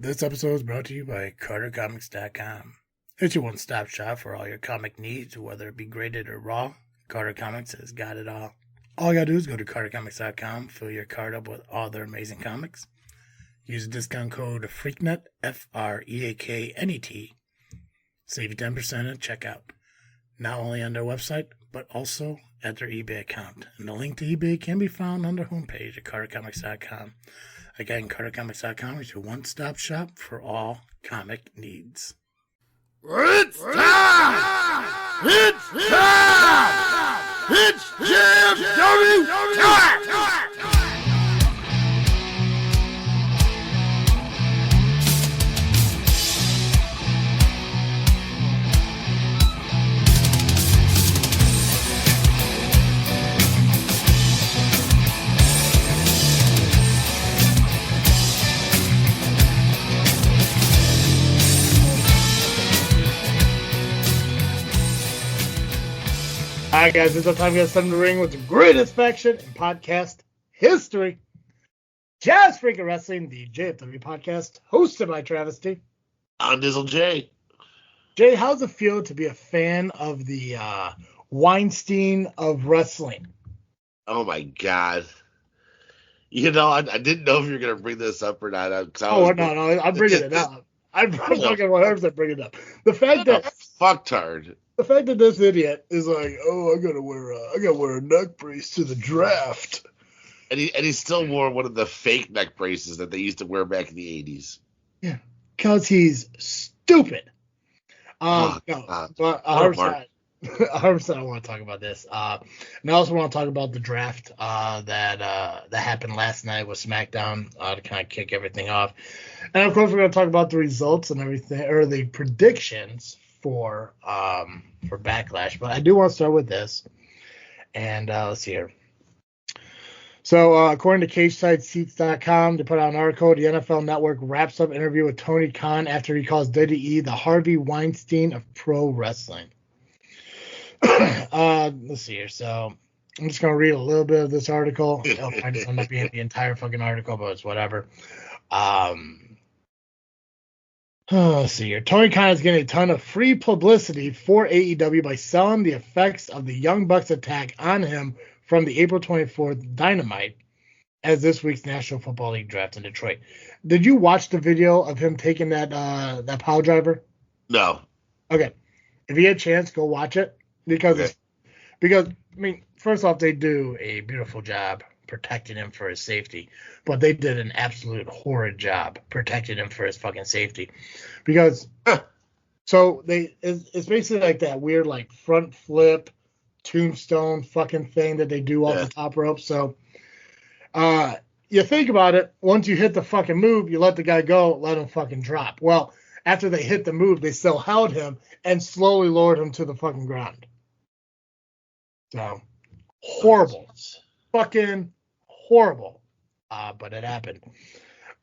This episode is brought to you by CarterComics.com. It's your one-stop shop for all your comic needs, whether it be graded or raw. Carter Comics has got it all. All you gotta do is go to CarterComics.com, fill your cart up with all their amazing comics. Use the discount code FREAKNET, FREAKNET. Save you 10% at checkout. Not only on their website, but also at their eBay account. And the link to eBay can be found on their homepage at CarterComics.com. Again, CarterComics.com is your one-stop shop for all comic needs. It's time! It's time! It's JFW time! All right, guys, it's our time to get something to ring with the greatest faction in podcast history. Jazz Freakin Wrestling, the JFW Podcast, hosted by Travis T. I'm Dizzle J. Jay, how's it feel to be a fan of the Weinstein of wrestling? Oh, my God. You know, I didn't know if you were going to bring this up or not. No, I'm bringing it up. I'm fucking 100% bringing it up. The fact that... Fucktard. The fact that this idiot is like, oh, I gotta wear a neck brace to the draft, and he still wore one of the fake neck braces that they used to wear back in the 80s. Yeah, because he's stupid. But 100%, 100% I want to talk about this. And I also want to talk about the draft that happened last night with SmackDown to kind of kick everything off. And of course, we're going to talk about the results and everything, or the predictions for Backlash, but I do want to start with this, and let's see here. So according to CageSideSeats.com, they put out an article. The NFL Network wraps up interview with Tony Khan after he calls WWE the Harvey Weinstein of pro wrestling. Let's see here. So I'm just gonna read a little bit of this article. I just end up being the entire fucking article, but it's whatever. Let's see here. Tony Khan is getting a ton of free publicity for AEW by selling the effects of the Young Bucks attack on him from the April 24th Dynamite as this week's National Football League draft in Detroit. Did you watch the video of him taking that pile driver? No. Okay. If you get a chance, go watch it because I mean, first off, they do a beautiful job protecting him for his safety, but they did an absolute horrid job protecting him for his fucking safety because so it's basically like that weird like front flip tombstone fucking thing that they do off the top rope. So you think about it, once you hit the fucking move, you let the guy go, let him fucking drop. Well, after they hit the move, they still held him and slowly lowered him to the fucking ground. So horrible. Fucking horrible, but it happened.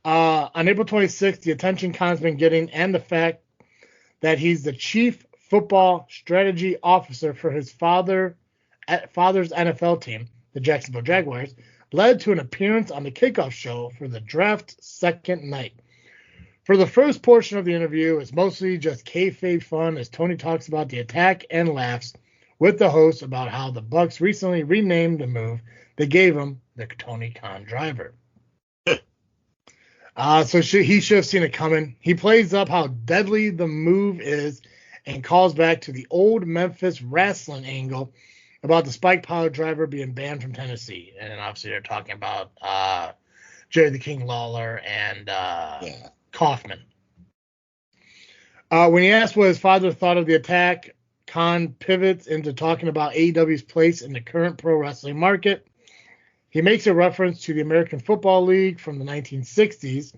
On April 26th, the attention Khan's been getting and the fact that he's the chief football strategy officer for his father's NFL team, the Jacksonville Jaguars, led to an appearance on the kickoff show for the draft second night. For the first portion of the interview, it's mostly just kayfabe fun as Tony talks about the attack and laughs with the host about how the Bucks recently renamed the move they gave him the Tony Khan driver. So he should have seen it coming. He plays up how deadly the move is and calls back to the old Memphis wrestling angle about the spike power driver being banned from Tennessee. And then obviously they're talking about Jerry the King Lawler and Kaufman. When he asked what his father thought of the attack, Khan pivots into talking about AEW's place in the current pro wrestling market. He makes a reference to the American Football League from the 1960s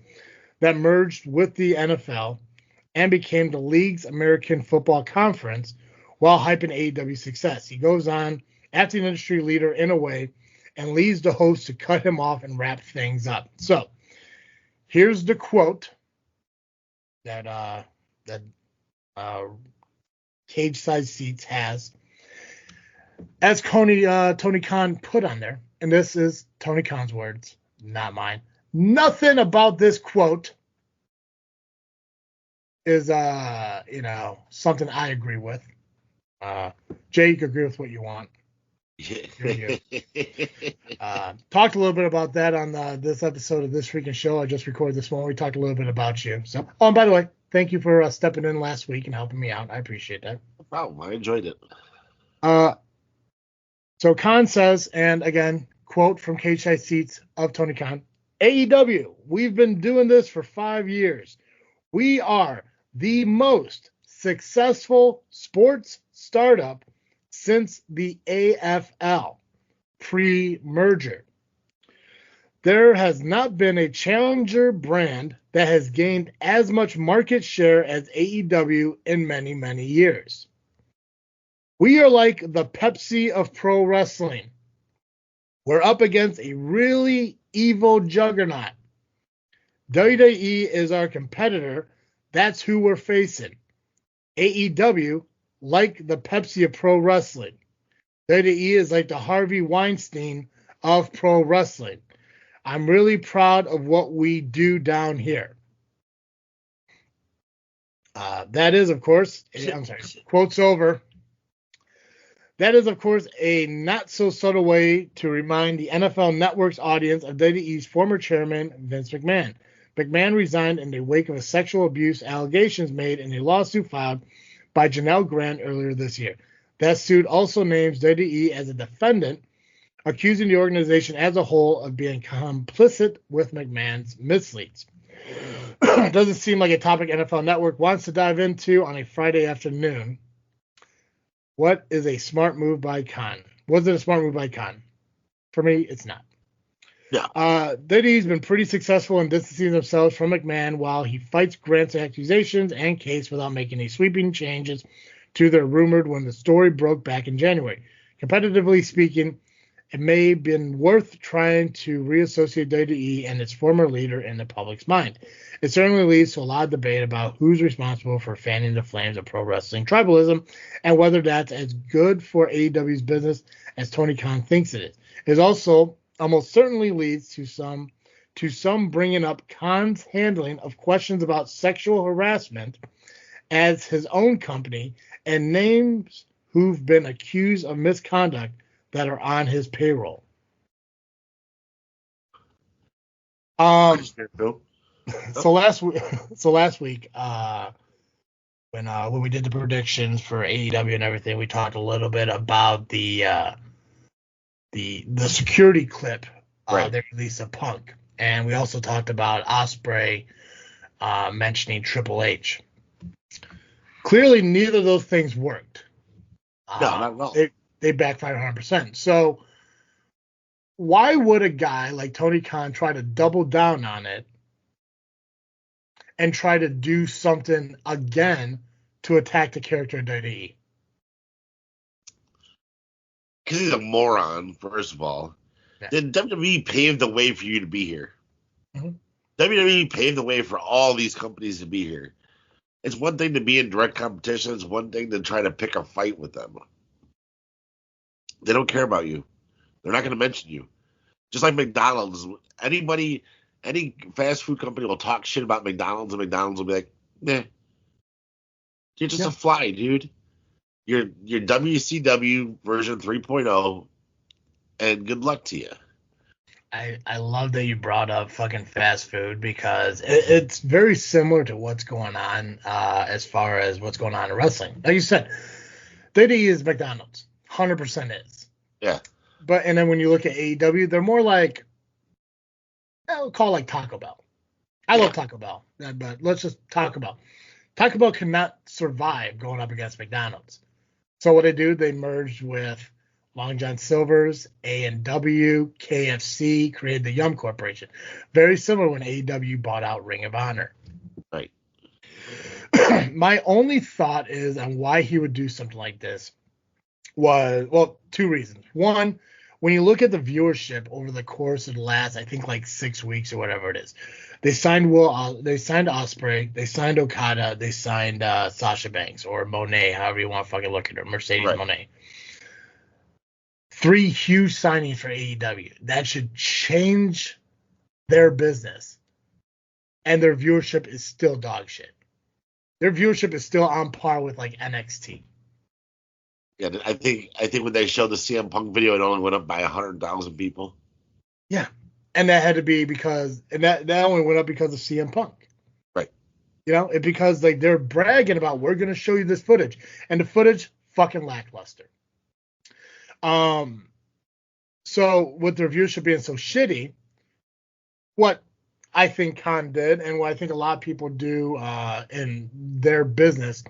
that merged with the NFL and became the league's American Football Conference while hyping AEW's success. He goes on, acting industry leader in a way, and leaves the host to cut him off and wrap things up. So here's the quote that Cage Size Seats has. As Tony Khan put on there, and this is Tony Khan's words, not mine. Nothing about this quote is something I agree with. Jay, you can agree with what you want. Talked a little bit about that on this episode of This Freakin' Show. I just recorded this one. We talked a little bit about you. So, and by the way, thank you for stepping in last week and helping me out. I appreciate that. No problem. I enjoyed it. So Khan says, and again, quote from Cage Side Seats of Tony Khan, AEW, we've been doing this for 5 years. We are the most successful sports startup since the AFL pre-merger. There has not been a challenger brand that has gained as much market share as AEW in many, many years. We are like the Pepsi of pro wrestling. We're up against a really evil juggernaut. WWE is our competitor. That's who we're facing. AEW, like the Pepsi of pro wrestling. WWE is like the Harvey Weinstein of pro wrestling. I'm really proud of what we do down here. That is, of course, quotes over. That is, of course, a not-so-subtle way to remind the NFL Network's audience of WWE's former chairman, Vince McMahon. McMahon resigned in the wake of a sexual abuse allegations made in a lawsuit filed by Janelle Grant earlier this year. That suit also names WWE as a defendant, accusing the organization as a whole of being complicit with McMahon's misleads. Doesn't seem like a topic NFL Network wants to dive into on a Friday afternoon. What is a smart move by Khan? Was it a smart move by Khan? For me, it's not. Yeah. WWE's been pretty successful in distancing themselves from McMahon while he fights Grant's accusations and case without making any sweeping changes to their rumored when the story broke back in January. Competitively speaking, it may have been worth trying to reassociate WWE and its former leader in the public's mind. It certainly leads to a lot of debate about who's responsible for fanning the flames of pro wrestling tribalism and whether that's as good for AEW's business as Tony Khan thinks it is. It also almost certainly leads to some bringing up Khan's handling of questions about sexual harassment as his own company and names who've been accused of misconduct that are on his payroll. So last week, when we did the predictions for AEW and everything, we talked a little bit about the security clip they released of Punk, and we also talked about Ospreay mentioning Triple H. Clearly, neither of those things worked. No, not at all. They backfired 100%. So why would a guy like Tony Khan try to double down on it and try to do something again to attack the character of WWE? Because he's a moron, first of all. Yeah. Then WWE paved the way for you to be here. Mm-hmm. WWE paved the way for all these companies to be here. It's one thing to be in direct competition. It's one thing to try to pick a fight with them. They don't care about you. They're not going to mention you. Just like McDonald's. Any fast food company will talk shit about McDonald's, and McDonald's will be like, nah. You're just a fly, dude. You're WCW version 3.0, and good luck to you. I love that you brought up fucking fast food because it's very similar to what's going on as far as what's going on in wrestling. Like you said, WWE is McDonald's. 100% is. Yeah. And then when you look at AEW, they're more like, I'll call it like Taco Bell. I love Taco Bell, but let's just talk about. Taco Bell cannot survive going up against McDonald's. So what they merged with Long John Silver's, A&W, KFC, created the Yum Corporation. Very similar when AEW bought out Ring of Honor. Right. My only thought is on why he would do something like this was, well, two reasons. One, when you look at the viewership over the course of the last, I think like 6 weeks or whatever it is, they signed Ospreay, they signed Okada, they signed Sasha Banks or Monet, however you want to fucking look at her, Mercedes Monet. 3 huge signings for AEW. That should change their business, and their viewership is still dog shit. Their viewership is still on par with like NXT. Yeah, I think when they showed the CM Punk video, it only went up by 100,000 people. Yeah, and that had to be because, and that only went up because of CM Punk. Right. You know, because like they're bragging about, we're gonna show you this footage, and the footage fucking lackluster. So with their viewership being so shitty, what I think Khan did, and what I think a lot of people do in their business,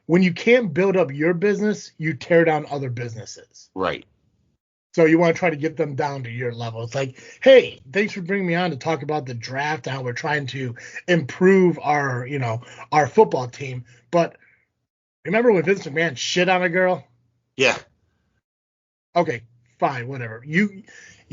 when you can't build up your business, you tear down other businesses. Right. So you want to try to get them down to your level. It's like, hey, thanks for bringing me on to talk about the draft, how we're trying to improve our, our football team. But remember when Vince McMahon shit on a girl? Yeah. Okay, fine, whatever. You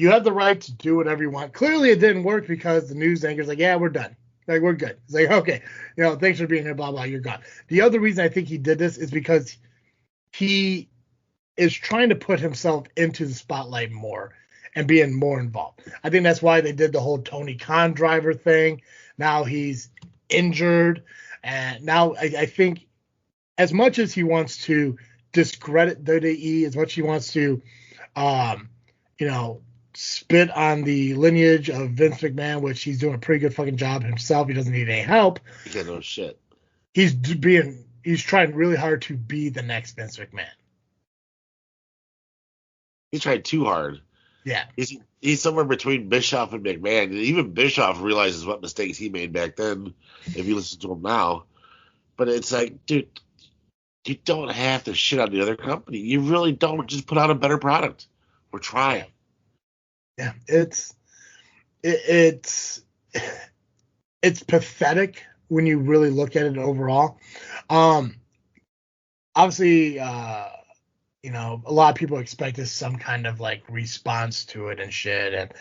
have the right to do whatever you want. Clearly it didn't work because the news anchor's like, yeah, we're done. Like, we're good. It's like, okay, thanks for being here, blah, blah, you're gone. The other reason I think he did this is because he is trying to put himself into the spotlight more and being more involved. I think that's why they did the whole Tony Khan driver thing. Now he's injured. And now I think as much as he wants to discredit WWE, as much as he wants to, spit on the lineage of Vince McMahon, which he's doing a pretty good fucking job himself. He doesn't need any help. Yeah, no shit. He's trying really hard to be the next Vince McMahon. He tried too hard. Yeah. He's somewhere between Bischoff and McMahon. And even Bischoff realizes what mistakes he made back then, if you listen to him now. But it's like, dude, you don't have to shit on the other company. You really don't. Just put out a better product. We're trying. Yeah, it's pathetic when you really look at it overall. Obviously, a lot of people expected some kind of like response to it and shit.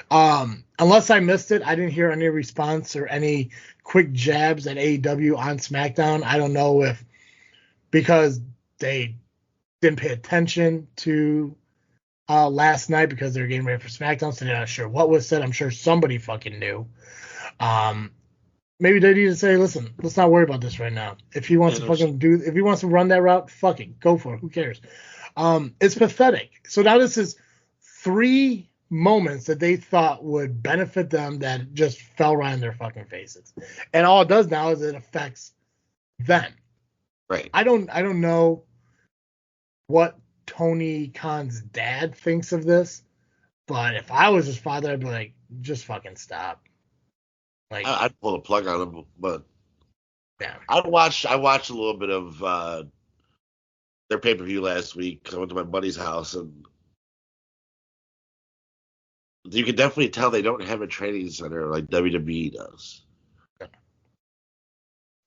And unless I missed it, I didn't hear any response or any quick jabs at AEW on SmackDown. I don't know if because they didn't pay attention to last night because they're getting ready for SmackDown, so they're not sure what was said. I'm sure somebody fucking knew. Maybe they need to say, listen, let's not worry about this right now. If he wants if he wants to run that route, fuck it, go for it. Who cares? It's pathetic. So now this is 3 moments that they thought would benefit them that just fell right in their fucking faces. And all it does now is it affects them. Right. I don't know what Tony Khan's dad thinks of this, but if I was his father, I'd be like, just fucking stop. Like, I'd pull the plug on him, but yeah. I watched a little bit of their pay-per-view last week. I went to my buddy's house, and you can definitely tell they don't have a training center like WWE does. Yeah.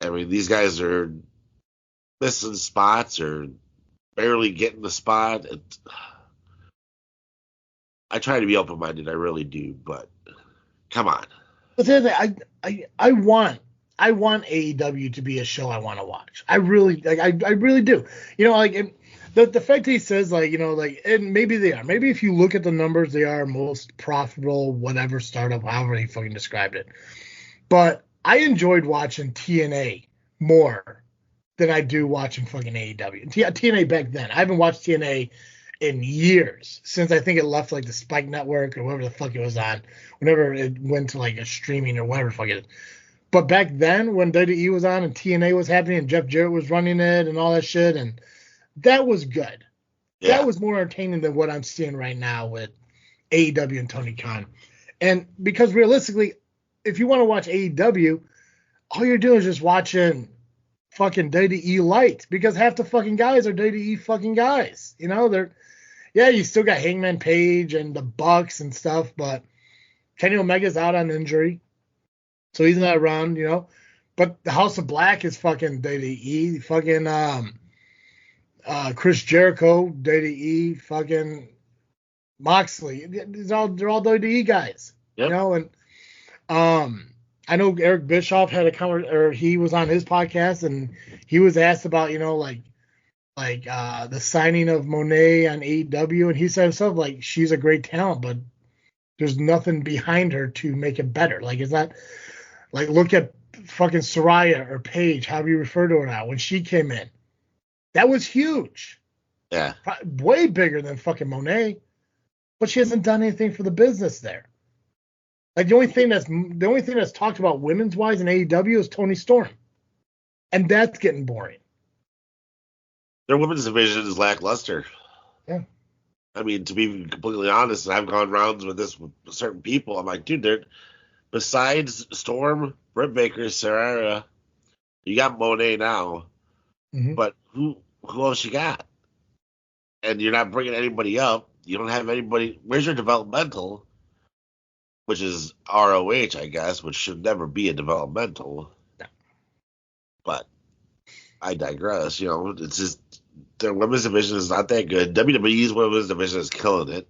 I mean, these guys are missing spots or barely getting the spot. I try to be open-minded, I really do, but come on. But the other thing, I want AEW to be a show I want to watch. I really do. The fact that he says and maybe they are. Maybe if you look at the numbers, they are most profitable, whatever startup, however he fucking described it. But I enjoyed watching TNA more than I do watching fucking AEW. TNA back then. I haven't watched TNA in years, since I think it left like the Spike Network or whatever the fuck it was on, whenever it went to like a streaming or whatever the fuck it is. But back then when WWE was on and TNA was happening and Jeff Jarrett was running it and all that shit, and that was good. Yeah. That was more entertaining than what I'm seeing right now with AEW and Tony Khan. And because realistically, if you want to watch AEW, all you're doing is just watching fucking WWE light, because half the fucking guys are WWE fucking guys. You still got Hangman Page and the Bucks and stuff, but Kenny Omega's out on injury, so he's not around, But the House of Black is fucking WWE. Fucking Chris Jericho, WWE. Fucking Moxley. They're all WWE guys, yep. And I know Eric Bischoff had he was on his podcast and he was asked about, the signing of Monet on AEW, and he said himself, like, she's a great talent, but there's nothing behind her to make it better. Like, it's not like, look at fucking Soraya or Paige, however you refer to her now, when she came in, that was huge. Yeah. Way bigger than fucking Monet. But she hasn't done anything for the business there. Like the only thing that's talked about women's wise in AEW is Toni Storm. And that's getting boring. Their women's division is lackluster. Yeah. I mean, to be completely honest, and I've gone rounds with this with certain people. I'm like, dude, besides Storm, Britt Baker, Sarah, you got Monet now. Mm-hmm. But who else you got? And you're not bringing anybody up. You don't have anybody. Where's your developmental? Which is ROH, I guess, which should never be a developmental. No. But I digress. You know, it's just their women's division is not that good. WWE's women's division is killing it.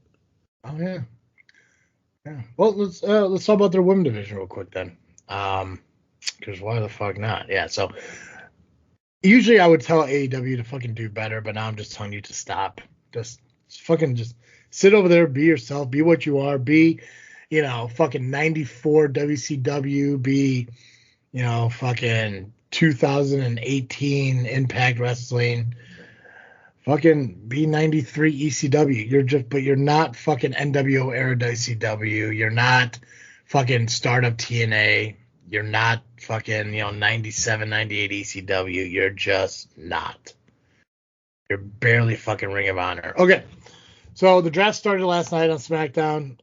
Oh yeah. Yeah. Well, let's talk about their women's division real quick then. Because why the fuck not? Yeah. So usually I would tell AEW to fucking do better, but now I'm just telling you to stop. Just sit over there, be yourself, be what you are, be, fucking 94 WCW, be, fucking 2018 Impact Wrestling, fucking be 93 ECW. But you're not fucking NWO era WCW. You're not fucking startup TNA. You're not fucking, 97, 98 ECW. You're just not. You're barely fucking Ring of Honor. Okay. So the draft started last night on SmackDown.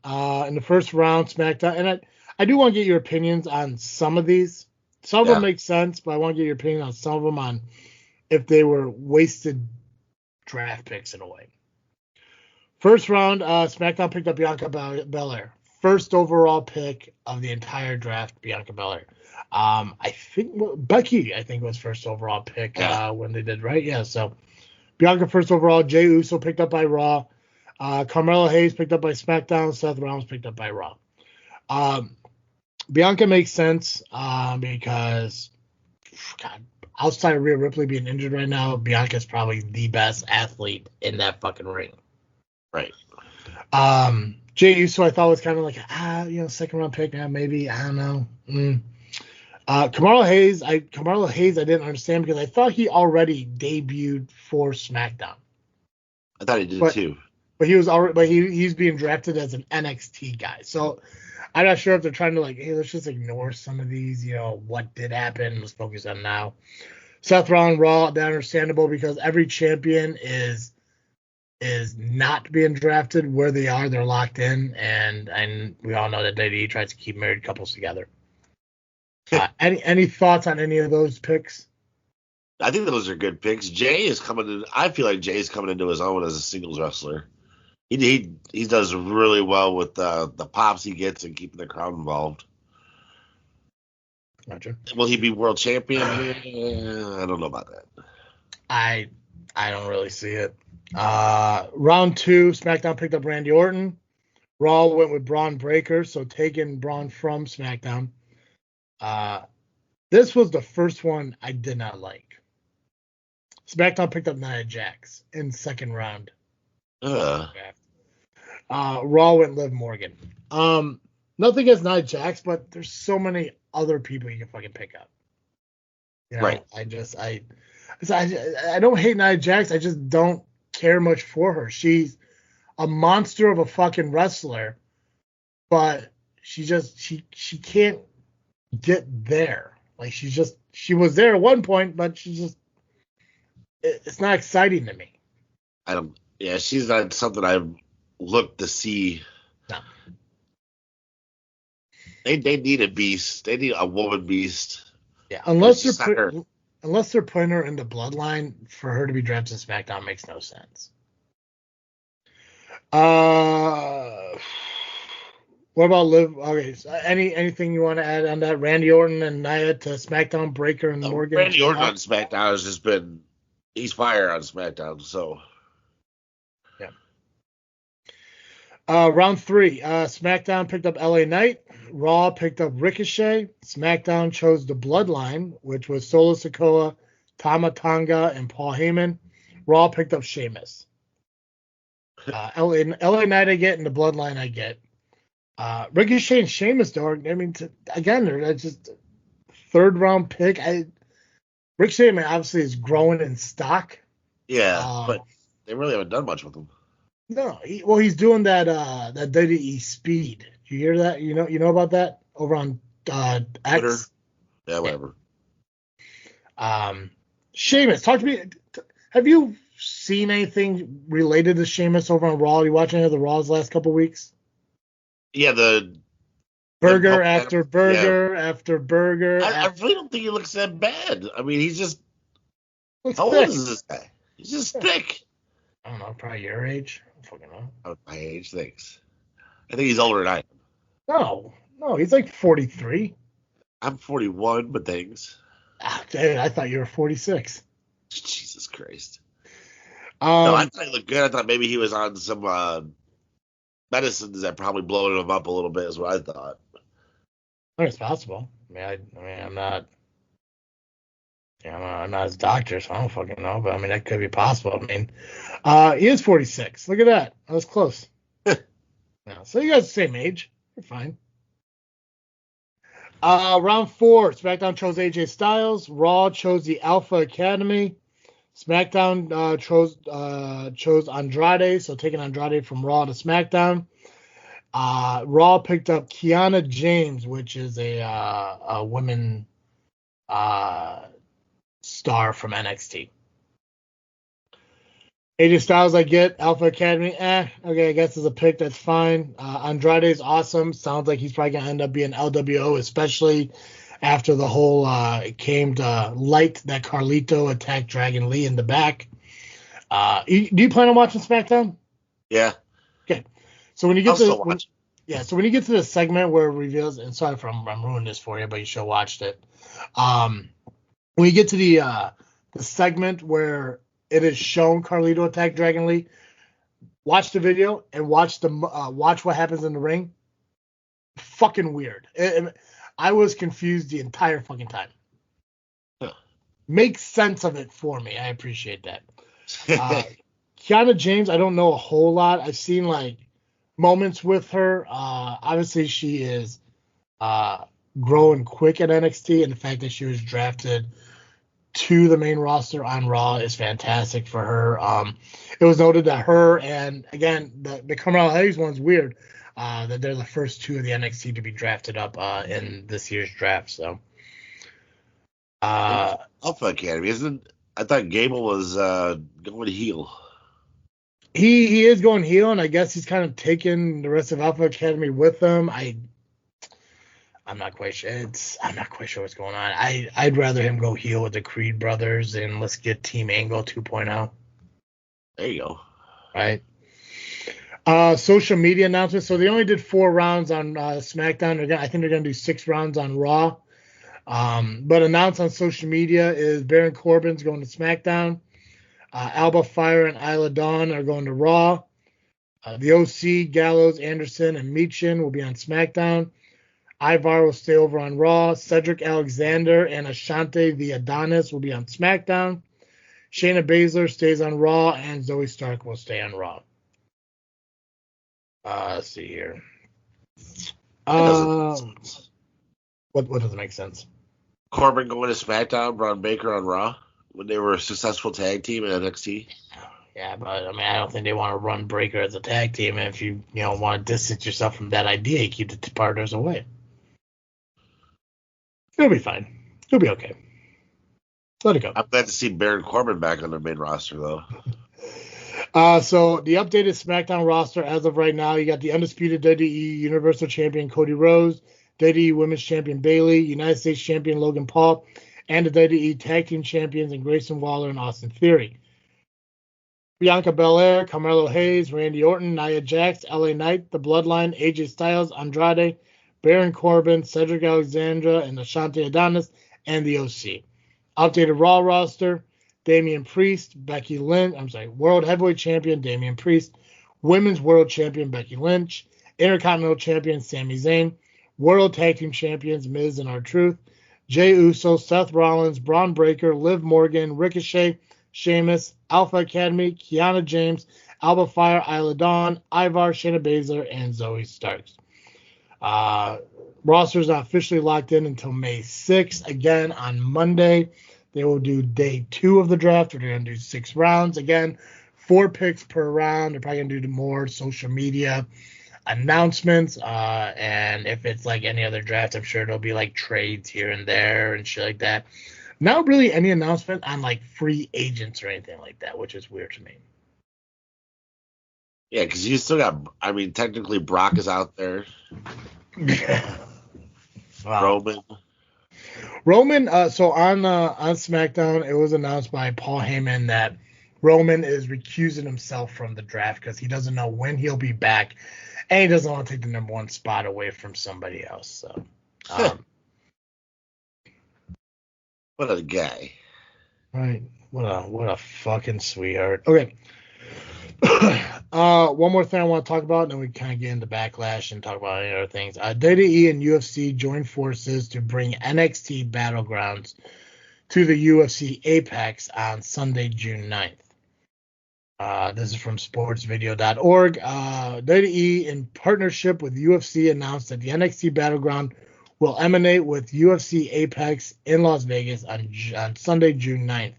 In the first round, SmackDown. And I do want to get your opinions on some of these. Some of them make sense, but I want to get your opinion on some of them on if they were wasted draft picks in a way. First round, SmackDown picked up Bianca Belair. First overall pick of the entire draft, Bianca Belair. I think Becky, was first overall pick when they did, right? Yeah, so Bianca first overall. Jey Uso picked up by Raw. Carmelo Hayes picked up by SmackDown. Seth Rollins picked up by Raw. Bianca makes sense because, God, outside of Rhea Ripley being injured right now, Bianca's probably the best athlete in that fucking ring. Right. Jey Uso I thought was kind of like, second round pick now, maybe. I don't know. Carmelo Hayes I didn't understand because I thought he already debuted for SmackDown. I thought he did too. But he was already, but he's being drafted as an NXT guy. So I'm not sure if they're trying to hey, let's just ignore some of these, what did happen. Let's focus on now. Seth Rollins, Raw, that's understandable because every champion is not being drafted where they are. They're locked in, and we all know that WWE tries to keep married couples together. Any thoughts on any of those picks? I think those are good picks. Jay is coming in. I feel like Jay's coming into his own as a singles wrestler. He does really well with the pops he gets and keeping the crowd involved. Gotcha. Will he be world champion? I don't know about that. I don't really see it. Round 2, SmackDown picked up Randy Orton. Raw went with Braun Breaker, so taking Braun from SmackDown. This was the first one I did not like. SmackDown picked up Nia Jax in second round. Raw went Liv Morgan. Nothing against Nia Jax, but there's so many other people you can fucking pick up. Right. I don't hate Nia Jax. I just don't care much for her. She's a monster of a fucking wrestler, but she can't get there. She was there at one point, but it's not exciting to me. She's not something I've looked to see. No. They need a beast. They need a woman beast. Yeah, unless they're putting her in the bloodline, for her to be drafted to SmackDown makes no sense. What about Liv? Okay, so anything you want to add on that? Randy Orton and Nia to SmackDown, Breaker and Morgan. Randy Orton on SmackDown has just been he's fire on SmackDown. So yeah. Round 3, SmackDown picked up LA Knight. Raw picked up Ricochet. SmackDown chose the Bloodline, which was Solo Sikoa, Tama Tonga, and Paul Heyman. Raw picked up Sheamus. LA Knight I get, and the Bloodline I get. Ricochet and Sheamus, though, they're just third round pick. Rick Shaman obviously is growing in stock. Yeah, but they really haven't done much with him. No, he's doing that WWE Speed. Do you hear that? You know about that over on X? Twitter? Yeah, whatever. Sheamus, talk to me. Have you seen anything related to Sheamus over on Raw? Are you watching any of the Raws last couple weeks? Yeah, the burger after burger after burger. I really don't think he looks that bad. I mean, he's just how old is this guy? He's just thick. I don't know, probably your age. I don't fucking know. Oh, my age, thanks. I think he's older than I am. No, he's like 43. I'm 41, but thanks. Dude, I thought you were 46. Jesus Christ. No, I thought he looked good. I thought maybe he was on some medicines that probably blowing him up a little bit is what I thought. It's possible. I mean, I'm not. Yeah, I'm not his doctor, so I don't fucking know. But I mean, that could be possible. I mean, he is 46. Look at that. That was close. Yeah, so you guys the same age. You're fine. Round 4, SmackDown chose AJ Styles. Raw chose the Alpha Academy. SmackDown chose Andrade, so taking Andrade from Raw to SmackDown. Raw picked up Kiana James, which is a women star from NXT. AJ Styles, I get. Alpha Academy, okay, I guess is a pick. That's fine. Andrade is awesome. Sounds like he's probably going to end up being LWO, especially after the whole it came to light that Carlito attacked Dragon Lee in the back. Do you plan on watching SmackDown? Yeah. Okay. So when you get so when you get to the segment where it reveals, and sorry if I'm ruining this for you, but you should have watched it. When you get to the segment where it is shown Carlito attack Dragon Lee, watch the video and watch what happens in the ring. Fucking weird. I was confused the entire fucking time. Huh. Make sense of it for me. I appreciate that. Kiana James, I don't know a whole lot. I've seen like moments with her. Obviously, she is growing quick at NXT, and the fact that she was drafted to the main roster on Raw is fantastic for her. It was noted that her and, again, the Carmelo Hayes one's weird, that they're the first two of the NXT to be drafted up in this year's draft. So, Alpha Academy, isn't? I thought Gable was going heel. He is going heel, and I guess he's kind of taking the rest of Alpha Academy with him. I'm not quite sure. I'm not quite sure what's going on. I'd rather him go heel with the Creed brothers, and let's get Team Angle 2.0. There you go. Right. Social media announcements. So they only did 4 rounds on SmackDown. I think they're going to do 6 rounds on Raw. But announced on social media is Baron Corbin's going to SmackDown. Alba Fire and Isla Dawn are going to Raw. The OC, Gallows, Anderson, and Meechin will be on SmackDown. Ivar will stay over on Raw. Cedric Alexander and Ashante the Adonis will be on SmackDown. Shayna Baszler stays on Raw, and Zoe Stark will stay on Raw. Let's see here. What doesn't make sense? Corbin going to SmackDown, Braun Baker on Raw when they were a successful tag team in NXT. Yeah, but I mean, I don't think they want to run Breaker as a tag team. And if you want to distance yourself from that idea, you keep the two partners away. It'll be fine. It'll be okay. Let it go. I'm glad to see Baron Corbin back on the main roster, though. So the updated SmackDown roster as of right now, you got the undisputed WWE Universal Champion Cody Rhodes, WWE Women's Champion Bayley, United States Champion Logan Paul, and the WWE Tag Team Champions in Grayson Waller and Austin Theory. Bianca Belair, Carmelo Hayes, Randy Orton, Nia Jax, LA Knight, The Bloodline, AJ Styles, Andrade, Baron Corbin, Cedric Alexandra, and Ashante Adonis, and the OC. Updated Raw roster, Damian Priest, World Heavyweight Champion Damian Priest, Women's World Champion Becky Lynch, Intercontinental Champion Sami Zayn, World Tag Team Champions Miz and R-Truth, Jey Uso, Seth Rollins, Braun Breaker, Liv Morgan, Ricochet, Sheamus, Alpha Academy, Kiana James, Alba Fire, Isla Dawn, Ivar, Shayna Baszler, and Zoe Starks. Roster's not officially locked in until May 6th. Again, on Monday, they will do day 2 of the draft. They're going to do 6 rounds. Again, 4 picks per round. They're probably going to do more social media announcements. And if it's like any other draft, I'm sure there'll be like trades here and there and shit like that. Not really any announcement on like free agents or anything like that, which is weird to me. Yeah, because you still got, I mean, technically Brock is out there. Wow. Roman, so on SmackDown, it was announced by Paul Heyman that Roman is recusing himself from the draft because he doesn't know when he'll be back, and he doesn't want to take the number 1 spot away from somebody else. So, what a guy! Right, what a fucking sweetheart. Okay. One more thing I want to talk about, and then we kind of get into Backlash and talk about any other things. WWE and UFC joined forces to bring NXT Battlegrounds to the UFC Apex on Sunday, June 9th. This is from sportsvideo.org. WWE, in partnership with UFC, announced that the NXT Battleground will emanate with UFC Apex in Las Vegas on Sunday, June 9th.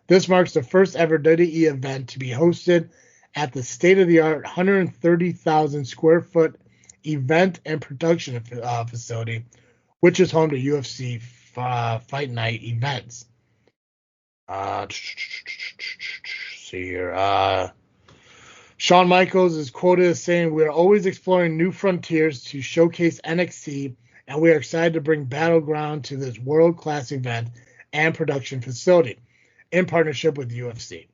This marks the first ever WWE event to be hosted at the state-of-the-art 130,000 square foot event and production facility, which is home to UFC Fight Night events. See here. Shawn Michaels is quoted as saying, "We are always exploring new frontiers to showcase NXT, and we are excited to bring Battleground to this world-class event and production facility in partnership with UFC.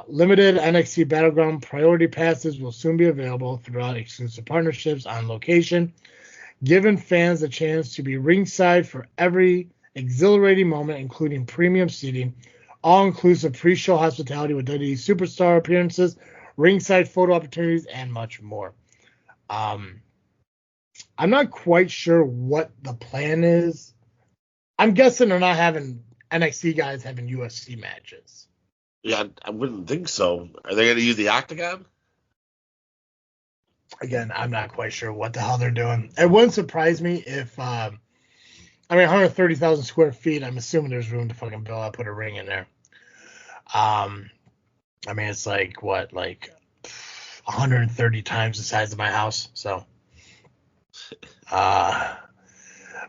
Limited NXT Battleground priority passes will soon be available throughout exclusive partnerships on location, giving fans a chance to be ringside for every exhilarating moment, including premium seating, all-inclusive pre-show hospitality with WWE superstar appearances, ringside photo opportunities, and much more." I'm not quite sure what the plan is. I'm guessing they're not having NXT guys having UFC matches. Yeah, I wouldn't think so. Are they going to use the Octagon? Again, I'm not quite sure what the hell they're doing. It wouldn't surprise me if, 130,000 square feet, I'm assuming there's room to fucking build out, put a ring in there. It's like, 130 times the size of my house. So,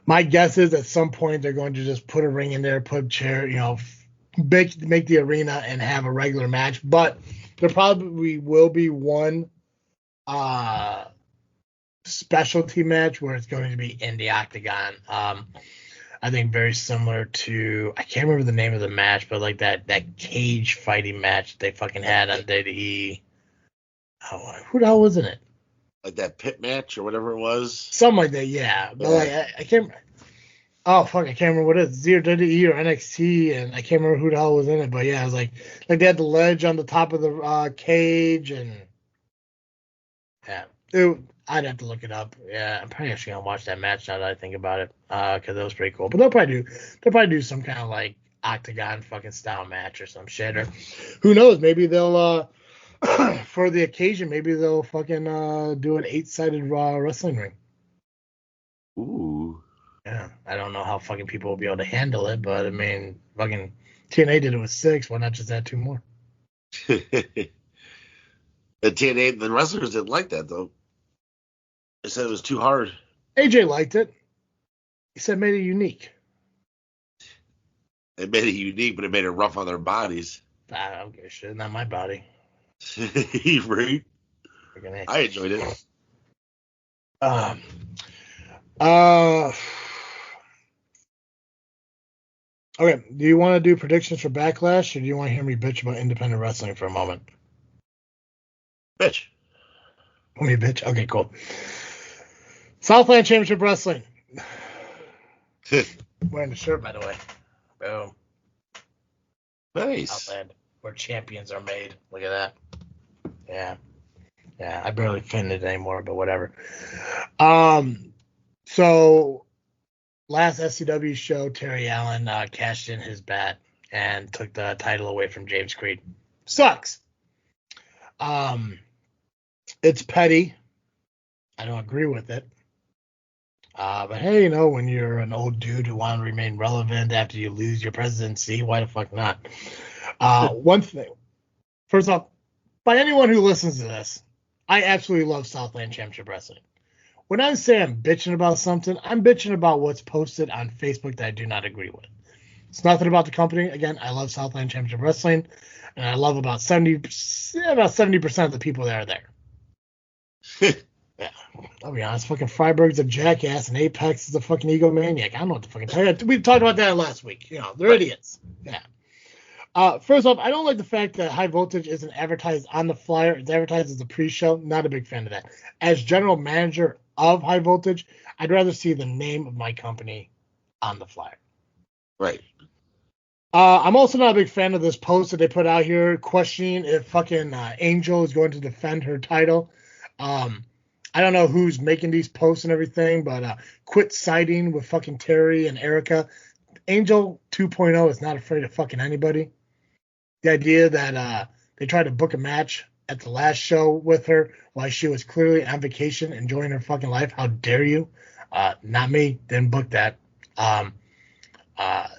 my guess is at some point they're going to just put a ring in there, put a chair, make the arena and have a regular match. But there probably will be one specialty match where it's going to be in the Octagon. I think very similar to, I can't remember the name of the match, but like that cage fighting match they fucking had on WWE. Who the hell was in it? Like that pit match or whatever it was? Something like that, yeah. But I can't. Oh fuck! I can't remember what it is. It's either WWE or NXT, and I can't remember who the hell was in it. But yeah, it was like they had the ledge on the top of the cage, and yeah, I'd have to look it up. Yeah, I'm probably actually gonna watch that match now that I think about it, because that was pretty cool. But they'll probably do some kind of like Octagon fucking style match or some shit, or who knows? Maybe they'll for the occasion, maybe they'll fucking do an 8-sided wrestling ring. Ooh. Yeah, I don't know how fucking people will be able to handle it, but I mean, fucking TNA did it with 6. Why not just add 2 more? The TNA, the wrestlers didn't like that though. They said it was too hard. AJ liked it. He said it made it unique. It made it unique, but it made it rough on their bodies. I don't give a shit. Not my body. Right? I enjoyed it. Okay, do you want to do predictions for Backlash, or do you want to hear me bitch about independent wrestling for a moment? Bitch. Want me to bitch? Okay, cool. Southland Championship Wrestling. Wearing the shirt, by the way. Boom. Nice. Southland, where champions are made. Look at that. Yeah. Yeah, I barely fit it anymore, but whatever. So last SCW show, Terry Allen cashed in his bat and took the title away from James Creed. Sucks. It's petty. I don't agree with it. But hey, when you're an old dude who want to remain relevant after you lose your presidency, why the fuck not? One thing, first off, by anyone who listens to this, I absolutely love Southland Championship Wrestling. When I say I'm bitching about something, I'm bitching about what's posted on Facebook that I do not agree with. It's nothing about the company. Again, I love Southland Championship Wrestling, and I love about 70% of the people that are there. Yeah, I'll be honest. Fucking Freiburg's a jackass, and Apex is a fucking egomaniac. I don't know what to fucking tell you. We talked about that last week. They're idiots. Yeah. First off, I don't like the fact that High Voltage isn't advertised on the flyer. It's advertised as a pre-show. Not a big fan of that. As general manager of High Voltage, I'd rather see the name of my company on the flyer. Right. I'm also not a big fan of this post that they put out here questioning if fucking Angel is going to defend her title. I don't know who's making these posts and everything, but quit siding with fucking Terry and Erica. Angel 2.0 is not afraid of fucking anybody. The idea that they tried to book a match at the last show with her while she was clearly on vacation enjoying her fucking life. How dare you? Not me. Didn't book that.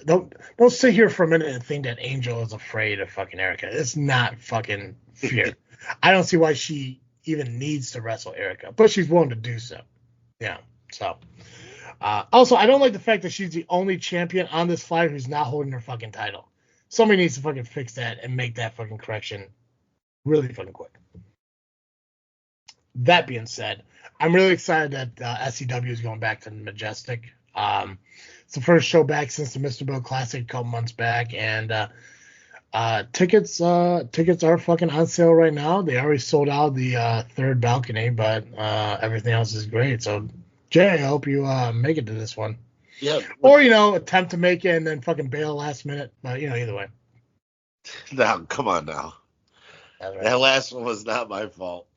Don't sit here for a minute and think that Angel is afraid of fucking Erica. It's not fucking fear. I don't see why she even needs to wrestle Erica, but she's willing to do so. Yeah. So, also, I don't like the fact that she's the only champion on this flyer who's not holding her fucking title. Somebody needs to fucking fix that and make that fucking correction really fucking quick. That being said, I'm really excited that SCW is going back to the Majestic. It's the first show back since the Mr. Bill Classic a couple months back, and tickets are fucking on sale right now. They already sold out the third balcony, but everything else is great. So, Jay, I hope you make it to this one. Yeah. Or, attempt to make it and then fucking bail last minute. But, either way. Now, come on now. Right. That last one was not my fault.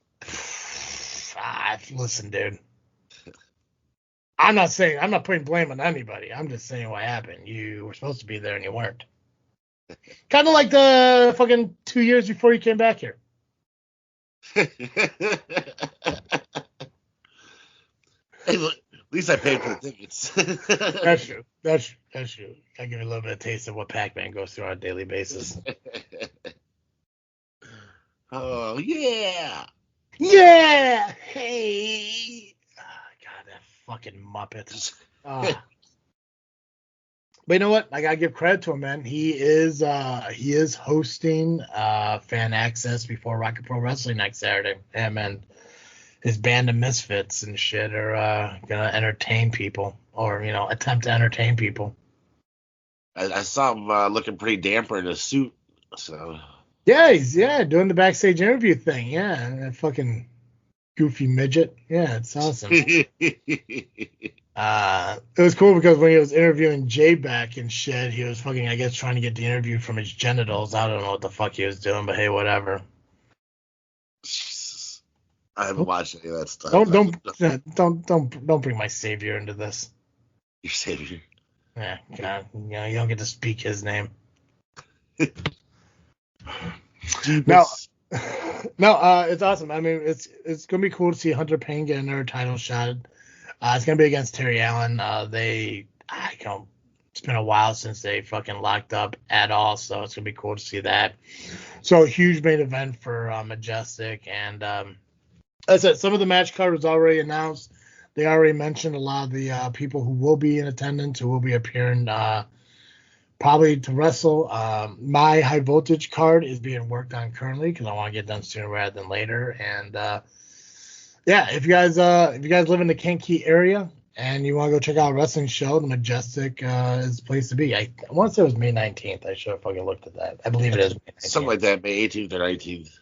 Listen, dude. I'm not putting blame on anybody. I'm just saying what happened. You were supposed to be there and you weren't. Kind of like the fucking 2 years before you came back here. Hey, look, at least I paid for the tickets. That's true. That's true. I give you a little bit of taste of what Pacman goes through on a daily basis. Oh, yeah. Yeah. Hey. God, that fucking Muppet. But you know what? I gotta give credit to him, man. He is hosting Fan Access before Rocket Pro Wrestling next Saturday. Him and his band of misfits and shit are gonna entertain people, or attempt to entertain people. I saw him looking pretty damper in a suit. So yeah, he's doing the backstage interview thing. Yeah, that fucking goofy midget. Yeah, it's awesome. It was cool because when he was interviewing Jay back and shit, he was fucking, I guess, trying to get the interview from his genitals. I don't know what the fuck he was doing, but hey, whatever. Jesus. I haven't watched any of that stuff. Don't bring my savior into this. Your savior. Yeah, God, you don't get to speak his name. No, it's awesome. I mean, it's gonna be cool to see Hunter Payne get another title shot. It's gonna be against Terry Allen. It's been a while since they fucking locked up at all, so it's gonna be cool to see that. So a huge main event for Majestic, and as I said, some of the match card was already announced. They already mentioned a lot of the people who will be in attendance, who will be appearing probably to wrestle. My High Voltage card is being worked on currently because I want to get done sooner rather than later. And yeah, if you guys live in the Kankakee area and you want to go check out a wrestling show, the Majestic is the place to be. I want to say it was May 19th. I should have fucking looked at that. I believe it is May 19th. Something like that, May 18th or 19th.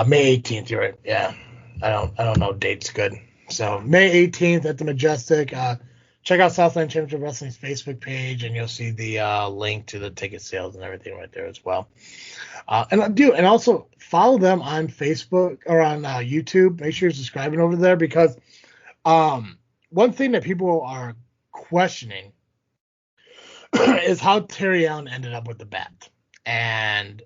May 18th, you're right. Yeah. I don't know dates good. So May 18th at the Majestic. Check out Southland Championship Wrestling's Facebook page, and you'll see the link to the ticket sales and everything right there as well. And also follow them on Facebook or on YouTube. Make sure you're subscribing over there because one thing that people are questioning is how Terry Allen ended up with the bat. And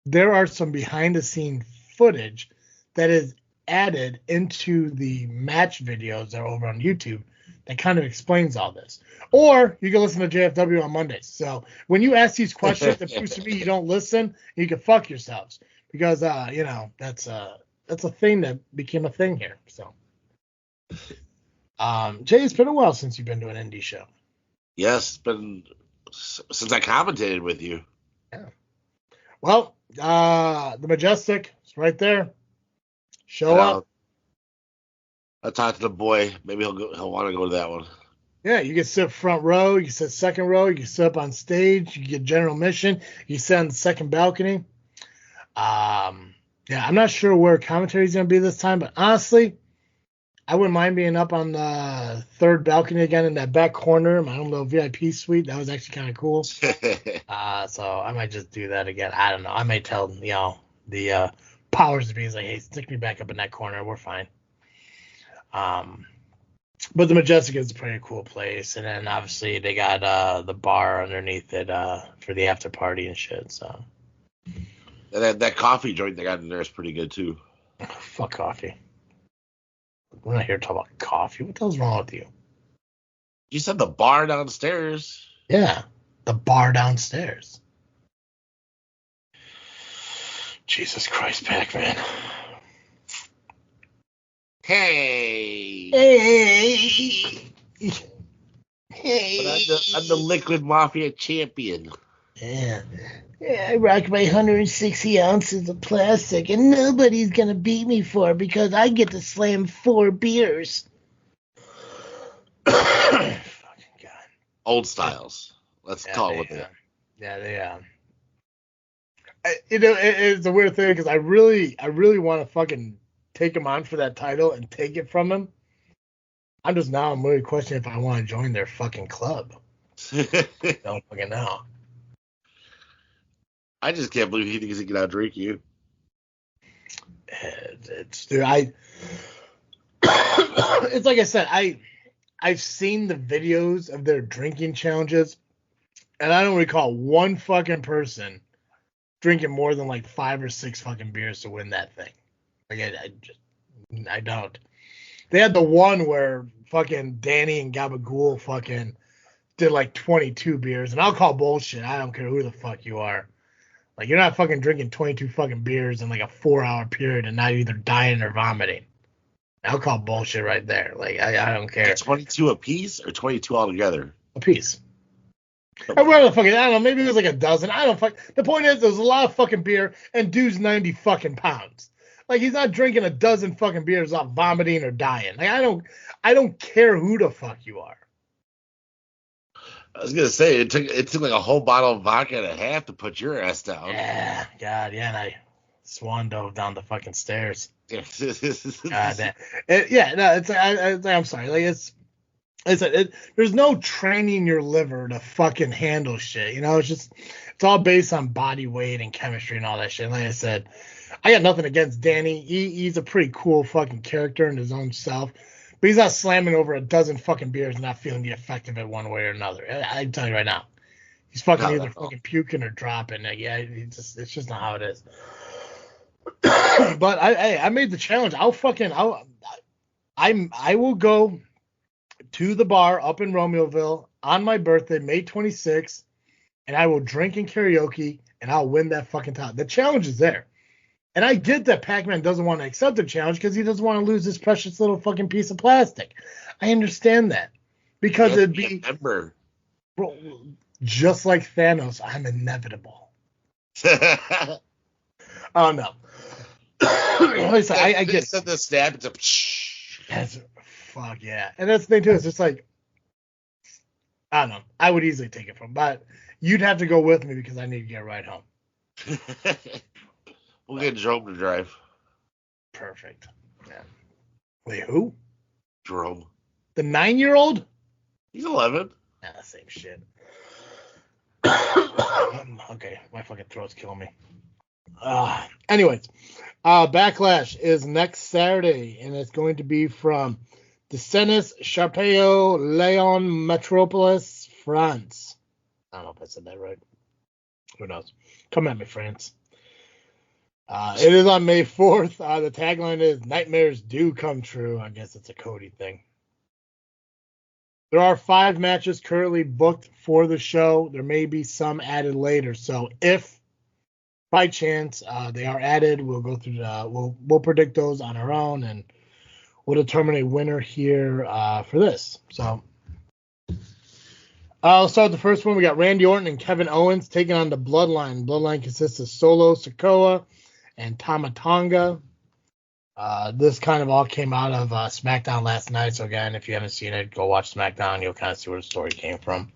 there are some behind-the-scene footage that is added into the match videos that are over on YouTube that kind of explains all this. Or you can listen to JFW on Mondays. So when you ask these questions, it proves to me you don't listen. You can fuck yourselves because that's a thing that became a thing here. So, Jay, it's been a while since you've been to an indie show. Yes, it's been since I commentated with you. Yeah. Well, the Majestic is right there. Show up. I'll talk to the boy. Maybe he'll want to go to that one. Yeah, you can sit front row, you can sit second row, you can sit up on stage, you can get general admission, you can sit on the second balcony. Yeah, I'm not sure where commentary is going to be this time, but honestly, I wouldn't mind being up on the third balcony again in that back corner, my own little VIP suite. That was actually kind of cool. So I might just do that again. I don't know. I may tell, the powers to be, like, hey, stick me back up in that corner. We're fine. But the Majestic is a pretty cool place, and then obviously they got the bar underneath it for the after party and shit. So and that coffee joint they got in there is pretty good too. Fuck coffee. We're not here to talk about coffee. What the hell's wrong with you? You said the bar downstairs. Yeah, the bar downstairs. Jesus Christ, Pacman. Hey. I'm the Liquid Mafia champion. Yeah, I rock my 160 ounces of plastic, and nobody's going to beat me for it because I get to slam 4 beers. Fucking God. Old styles. Let's call it what they are. Yeah, they are. It's a weird thing because I really want to fucking take him on for that title and take it from him. I'm really questioning if I want to join their fucking club. Don't fucking know. I just can't believe he thinks he can outdrink you. It's like I said, I've seen the videos of their drinking challenges, and I don't recall one fucking person drinking more than like 5 or 6 fucking beers to win that thing. Like I don't. They had the one where fucking Danny and Gabagool fucking did like 22 beers, and I'll call bullshit. I don't care who the fuck you are. Like, you're not fucking drinking 22 fucking beers in like a 4-hour period and not either dying or vomiting. I'll call bullshit right there. Like, I don't care. 22 a piece or 22 altogether? A piece. I don't know. Maybe it was like a dozen. I don't fuck. The point is, there's a lot of fucking beer, and dude's 90 fucking pounds. Like, he's not drinking a dozen fucking beers without vomiting or dying. Like, I don't care who the fuck you are. I was gonna say it took like a whole bottle of vodka and a half to put your ass down. Yeah, God, yeah, and I swan dove down the fucking stairs. God damn. I'm sorry. Like there's no training your liver to fucking handle shit. It's all based on body weight and chemistry and all that shit. And like I said, I got nothing against Danny. He's a pretty cool fucking character in his own self. But he's not slamming over a dozen fucking beers and not feeling the effect of it one way or another. I'm telling you right now. He's fucking either fucking puking or dropping. It's just not how it is. But I made the challenge. I will go to the bar up in Romeoville on my birthday, May 26th, and I will drink in karaoke, and I'll win that fucking title. The challenge is there. And I get that Pacman doesn't want to accept the challenge because he doesn't want to lose this precious little fucking piece of plastic. I understand that. Because it'd be... Bro, just like Thanos, I'm inevitable. Oh, no. I get... the stab, it's a... Fuck, yeah. And that's the thing, too. It's just like... I don't know. I would easily take it from... But you'd have to go with me because I need to get a ride home. We'll get Jerome to drive. Perfect. Yeah. Wait, who? Jerome. The 9-year-old? He's 11. Ah, same shit. Okay, my fucking throat's killing me. Anyways, Backlash is next Saturday, and it's going to be from Desenes Chapéo, Leon Metropolis, France. I don't know if I said that right. Who knows? Come at me, France. It is on May 4th. The tagline is "Nightmares do come true." I guess it's a Cody thing. There are 5 matches currently booked for the show. There may be some added later. So if by chance they are added, we'll go through we'll predict those on our own, and we'll determine a winner here for this. So I'll start with the first one. We got Randy Orton and Kevin Owens taking on the Bloodline. Bloodline consists of Solo Sikoa and Tama Tonga. This kind of all came out of SmackDown last night. So again, if you haven't seen it, go watch SmackDown. You'll kind of see where the story came from.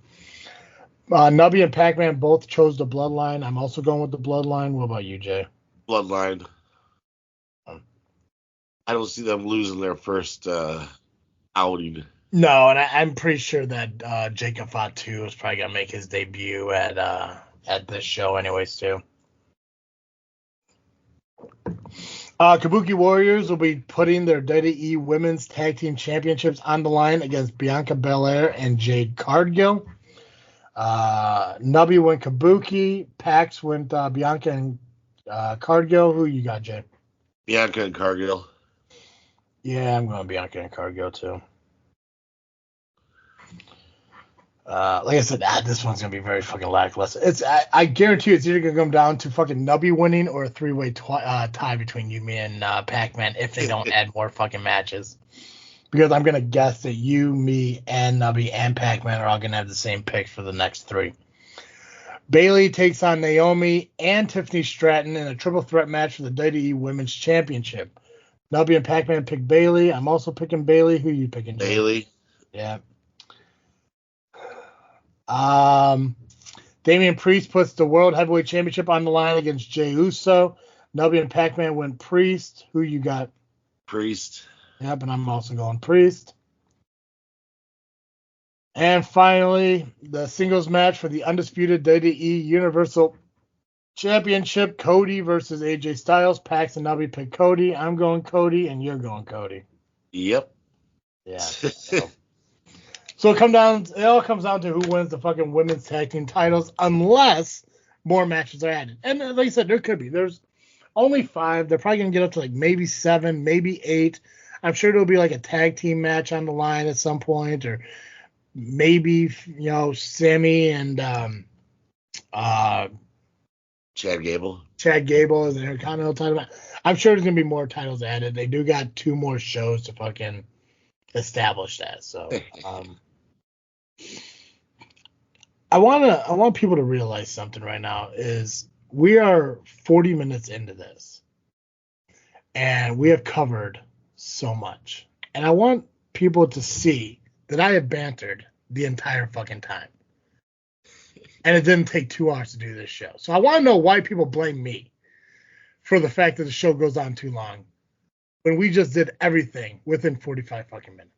Nubby and Pacman both chose the Bloodline. I'm also going with the Bloodline. What about you, Jay? Bloodline. I don't see them losing their first outing. No, and I'm pretty sure that Jacob Fatu is probably gonna make his debut at this show, anyways, too. Kabuki Warriors will be putting their WWE Women's Tag Team Championships on the line against Bianca Belair and Jade Cargill. Nubby went Kabuki. Pax went Bianca and Cargill. Who you got, Jay? Bianca and Cargill. Yeah, I'm going Bianca and Cargill, too. Like I said, this one's going to be very fucking lackluster. I guarantee you it's either going to come down to fucking Nubby winning or a 3-way tie between you, me, and Pacman if they don't add more fucking matches. Because I'm going to guess that you, me, and Nubby and Pacman are all going to have the same picks for the next 3. Bayley takes on Naomi and Tiffany Stratton in a triple threat match for the WWE Women's Championship. Nubby and Pacman pick Bayley. I'm also picking Bayley. Who are you picking, Jay? Bayley. Yeah. Damian Priest puts the World Heavyweight Championship on the line against Jey Uso. Nubby and Pacman went Priest. Who you got? Priest. Yep, and I'm also going Priest. And finally, the singles match for the undisputed WWE Universal Championship, Cody versus AJ Styles. Pax and Nubby pick Cody. I'm going Cody, and you're going Cody. Yep. Yeah. So it all comes down to who wins the fucking women's tag team titles, unless more matches are added. And like I said, there could be. There's only 5. They're probably gonna get up to like maybe 7, maybe 8. I'm sure there'll be like a tag team match on the line at some point, or maybe Sammy and Chad Gable as an Intercontinental title match. I'm sure there's gonna be more titles added. They do got 2 more shows to fucking establish that. So I want people to realize something right now is we are 40 minutes into this and we have covered so much. And I want people to see that I have bantered the entire fucking time. And it didn't take 2 hours to do this show. So I want to know why people blame me for the fact that the show goes on too long when we just did everything within 45 fucking minutes.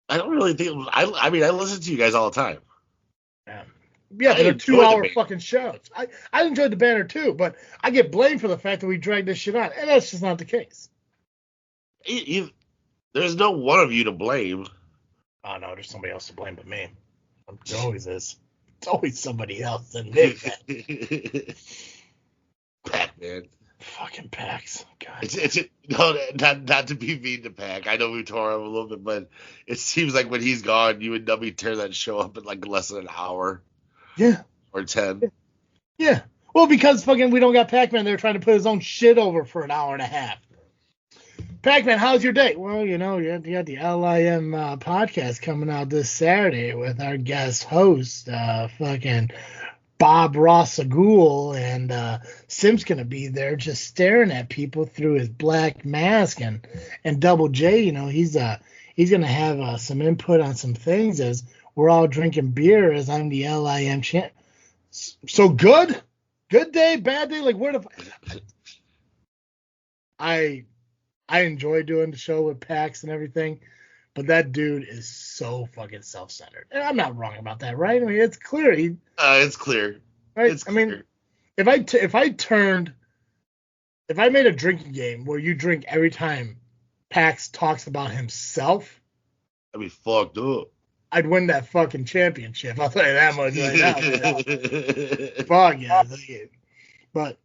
I don't really think. I mean, I listen to you guys all the time. Yeah, they're 2-hour fucking shows. I enjoyed the banner too, but I get blamed for the fact that we dragged this shit on, and that's just not the case. There's no one of you to blame. Oh no, there's somebody else to blame but me. There always is. It's always somebody else than me. Pacman. Fucking Pax. God. Not to be mean to Pac. I know we tore him a little bit, but it seems like when he's gone, you and Nubby tear that show up in like less than an hour. Yeah. Or 10. Yeah. Well, because fucking we don't got Pacman there trying to put his own shit over for an hour and a half. Pacman, how's your day? Well, you got the LIM podcast coming out this Saturday with our guest host, fucking Bob Rossagul, and Sim's gonna be there just staring at people through his black mask, and Double J, he's gonna have some input on some things as we're all drinking beer as I'm the LIM champ. So good day, bad day, like where the I enjoy doing the show with Pax and everything, but that dude is so fucking self-centered. And I'm not wrong about that, right? I mean, it's clear. It's clear. Right? It's clear. Mean, if I made a drinking game where you drink every time Pax talks about himself, I'd be fucked up. I'd win that fucking championship. I'll tell you that much right now. Fuck yeah. But,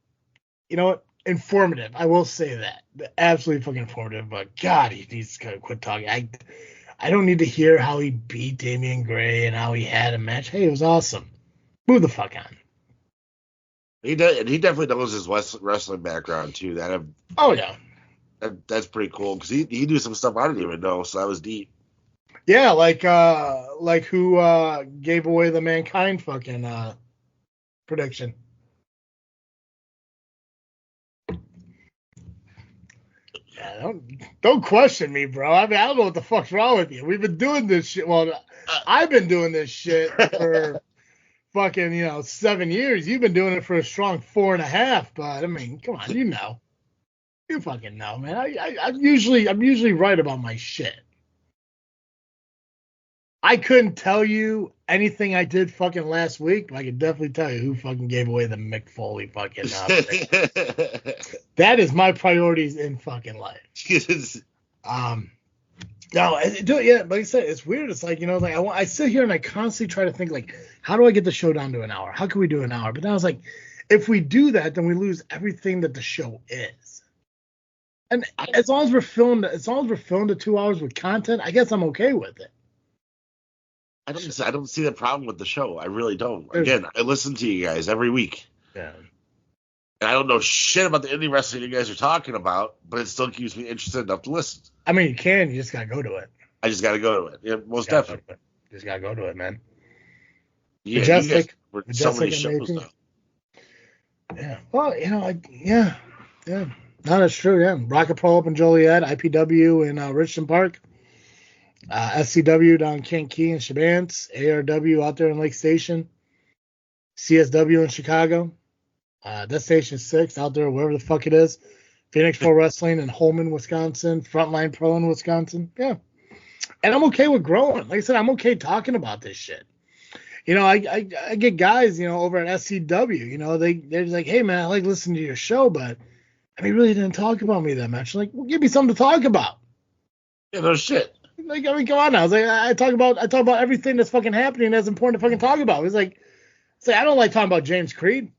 you know what? Informative. I will say that. Absolutely fucking informative. But God, he needs to quit talking. I don't need to hear how he beat Damian Gray and how he had a match. Hey, it was awesome. Move the fuck on. He does, and he definitely knows his wrestling background too. That's pretty cool because he knew some stuff I didn't even know, so that was deep. Yeah, like who gave away the Mankind fucking prediction. Yeah, don't question me, bro. I mean, I don't know what the fuck's wrong with you. We've been doing this shit. Well, I've been doing this shit for fucking 7 years. You've been doing it for a strong 4.5. But I mean, come on, you fucking know, man. I'm usually right about my shit. I couldn't tell you anything I did fucking last week, but I could definitely tell you who fucking gave away the Mick Foley fucking that is my priorities in fucking life. No, yeah, like I said, it's weird. It's like, I sit here and I constantly try to think, like, how do I get the show down to an hour? How can we do an hour? But then I was like, if we do that, then we lose everything that the show is. And as long as we're filmed to 2 hours with content, I guess I'm okay with it. I don't see the problem with the show. I really don't. Again, I listen to you guys every week. Yeah. And I don't know shit about the indie wrestling you guys are talking about, but it still keeps me interested enough to listen. I mean, you just gotta go to it. I just gotta go to it. Yeah, most definitely. Just gotta go to it, man. Yeah, Majestic, you guys so many shows now. Yeah. Well, yeah. No, that's true. Yeah. Rocket Pro up in Joliet, IPW in Richmond Park. SCW down Kankakee and Shabance, ARW out there in Lake Station, CSW in Chicago, Destination 6 out there wherever the fuck it is, Phoenix Pro Wrestling in Holman, Wisconsin, Frontline Pro in Wisconsin. Yeah. And I'm okay with growing. Like I said, I'm okay talking about this shit. I get guys, over at SCW, they're just like, hey man, I like listening to your show, but I mean, really didn't talk about me that much. Like, well, give me something to talk about. Yeah, no shit. Like, I mean, come on now. I was like, I talk about everything that's fucking happening that's important to fucking talk about. It's like, I don't like talking about James Creed.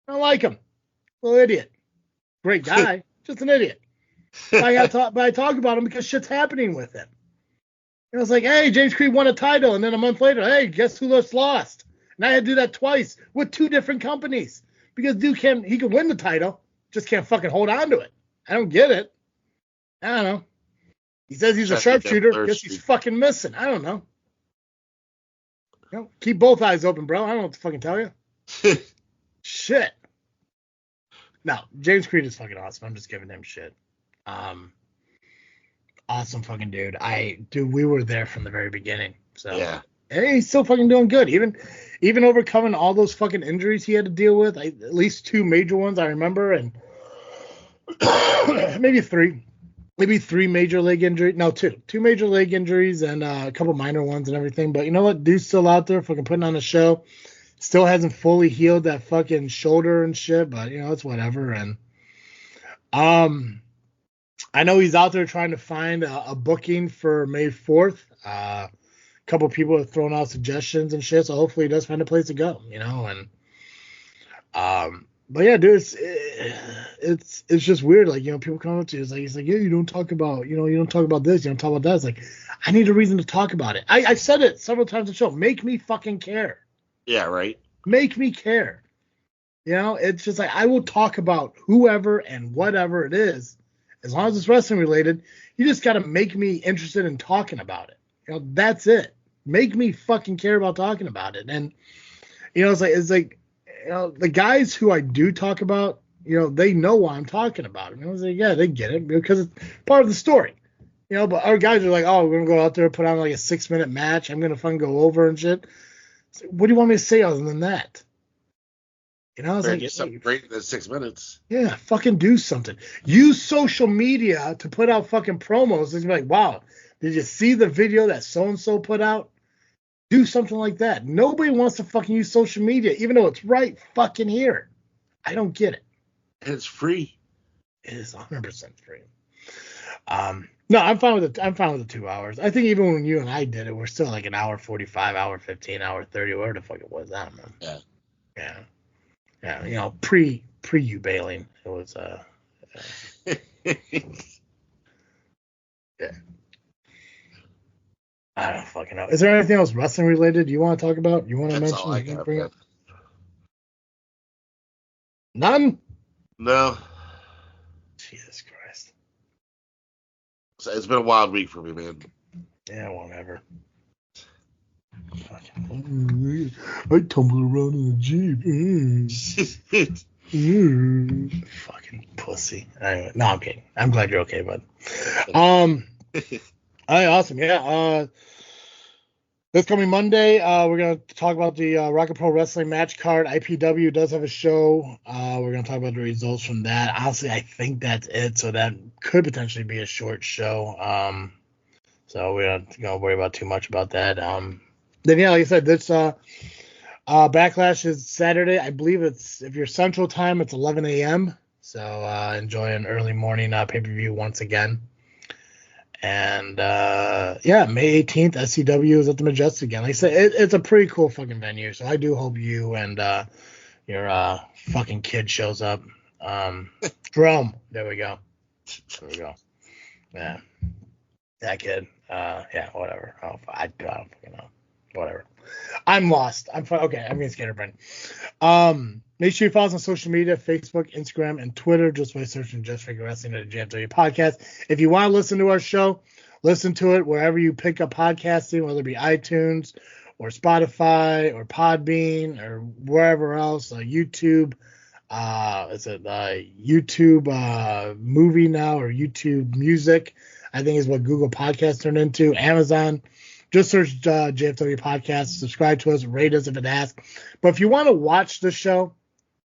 I don't like him. Little idiot. Great guy. Just an idiot. But I talk about him because shit's happening with him. And it's like, hey, James Creed won a title, and then a month later, hey, guess who just lost? And I had to do that twice with 2 different companies. Because dude can win the title, just can't fucking hold on to it. I don't get it. I don't know. He says he's a sharpshooter. Guess he's fucking missing. I don't know. Keep both eyes open, bro. I don't know what to fucking tell you. Shit. No, James Creed is fucking awesome. I'm just giving him shit. Awesome fucking dude. We were there from the very beginning. So yeah. Hey, he's still fucking doing good. Even overcoming all those fucking injuries he had to deal with. At least 2 major ones I remember, and maybe 3. Maybe 3 major leg injuries. No, 2. 2 major leg injuries and a couple minor ones and everything. But you know what? Dude's still out there fucking putting on a show. Still hasn't fully healed that fucking shoulder and shit. But, it's whatever. And I know he's out there trying to find a booking for May 4th. A couple people have thrown out suggestions and shit. So hopefully he does find a place to go, And but yeah, dude, it's just weird. Like, people come up to you. It's like, yeah, you don't talk about, you don't talk about this. You don't talk about that. It's like, I need a reason to talk about it. I said it several times on the show. Make me fucking care. Yeah, right. Make me care. It's just like, I will talk about whoever and whatever it is, as long as it's wrestling related. You just got to make me interested in talking about it. That's it. Make me fucking care about talking about it. And, it's like, the guys who I do talk about, they know why I'm talking about it. I was like, yeah, they get it because it's part of the story. But our guys are like, oh, we're going to go out there, put on like a 6-minute match. I'm going to fucking go over and shit. Like, what do you want me to say other than that? I was like, something great in 6 minutes. Yeah, fucking do something. Use social media to put out fucking promos. It's like, wow, did you see the video that so-and-so put out? Do something like that. Nobody wants to fucking use social media, even though it's right fucking here. I don't get it. And it's free. It is 100% free. No, I'm fine with it. I'm fine with the 2 hours. I think even when you and I did it, we're still like an hour 45, hour 15, hour 30, whatever the fuck it was. I don't know. Yeah. Yeah. Pre you bailing, it was yeah. I don't fucking know. Is there anything else wrestling related you want to talk about? You want to That's mention? all I got, bring man. up? None? No. Jesus Christ. So it's been a wild week for me, man. Yeah, whatever. I tumble around in a Jeep. Fucking pussy. Anyway, no, I'm kidding. I'm glad you're okay, bud. All right, awesome. Yeah. This coming Monday, we're going to talk about the Rocket Pro Wrestling match card. IPW does have a show. We're going to talk about the results from that. Honestly, I think that's it. So that could potentially be a short show. So we're not going to worry about too much about that. Then, yeah, like I said, this Backlash is Saturday. I believe it's, if you're Central Time, it's 11 a.m. So enjoy an early morning pay-per-view once again. And, yeah, May 18th, SCW is at the Majestic again. Like I said, it's a pretty cool fucking venue. So I do hope you and your fucking kid shows up. Jerome. There we go. Yeah. That kid. Yeah, whatever. I don't fucking know. Whatever. I'm lost. Okay, I'm getting scared, Brent. Make sure you follow us on social media, Facebook, Instagram, and Twitter, just by searching Just Freakin Wrestling at the JFW Podcast. If you want to listen to our show, listen to it wherever you pick up podcasting, whether it be iTunes or Spotify or Podbean or wherever else, YouTube. YouTube Movie now or YouTube Music, I think is what Google Podcasts turned into. Amazon. Just search JFW Podcast, subscribe to us, rate us if it asks. But if you want to watch the show,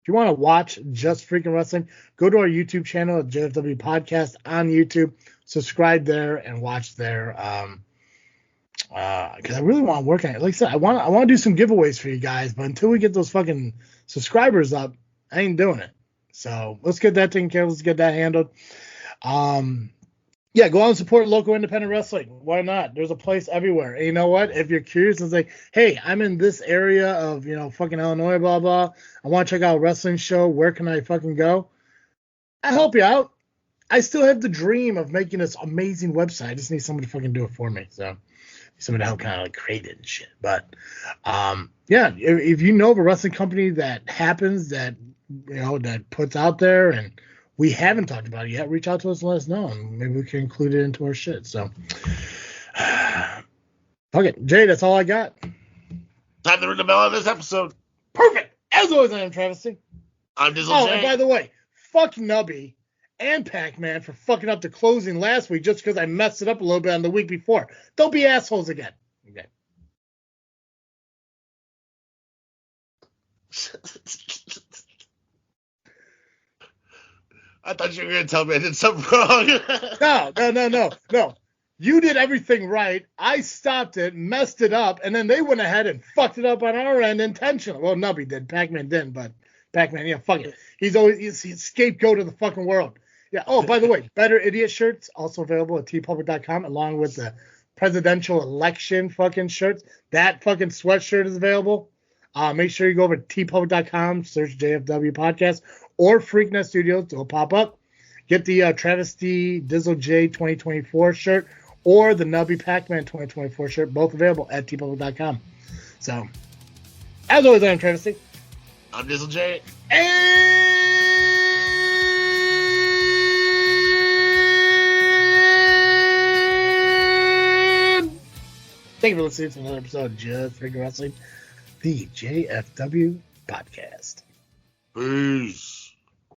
if you want to watch Just Freakin Wrestling, go to our YouTube channel at JFW Podcast on YouTube, subscribe there and watch there. Because I really want to work on it. Like I said, I want to do some giveaways for you guys, but until we get those fucking subscribers up, I ain't doing it. So let's get that taken care of. Let's get that handled. Yeah, go out and support local independent wrestling. Why not? There's a place everywhere. And you know what? If you're curious, it's like, hey, I'm in this area of, fucking Illinois, blah, blah. I want to check out a wrestling show. Where can I fucking go? I help you out. I still have the dream of making this amazing website. I just need somebody to fucking do it for me. So somebody to help kind of like create it and shit. But, yeah, if you know of a wrestling company that happens that, that puts out there and we haven't talked about it yet, reach out to us and let us know, and maybe we can include it into our shit. So, okay, Jay, that's all I got. Time to ring the bell on this episode. Perfect. As always, I am Travesty. I'm Dizzle J. And by the way, fuck Nubby and Pacman for fucking up the closing last week just because I messed it up a little bit on the week before. Don't be assholes again. Okay. I thought you were going to tell me I did something wrong. No. You did everything right. I stopped it, messed it up, and then they went ahead and fucked it up on our end intentionally. Well, Nubby did. Pacman didn't, but Pacman, yeah, fuck it. He's scapegoat of the fucking world. Yeah. Oh, by the way, Better Idiot shirts also available at tpublic.com along with the presidential election fucking shirts. That fucking sweatshirt is available. Make sure you go over to tpublic.com, search JFW Podcast or Freaknet Studios. It'll pop up. Get the Travesty Dizzle J 2024 shirt or the Nubby Pacman 2024 shirt, both available at tpublic.com. So, as always, I'm Travesty. I'm Dizzle J. And thank you for listening to another episode of Just Freakin Wrestling, the JFW Podcast. Peace.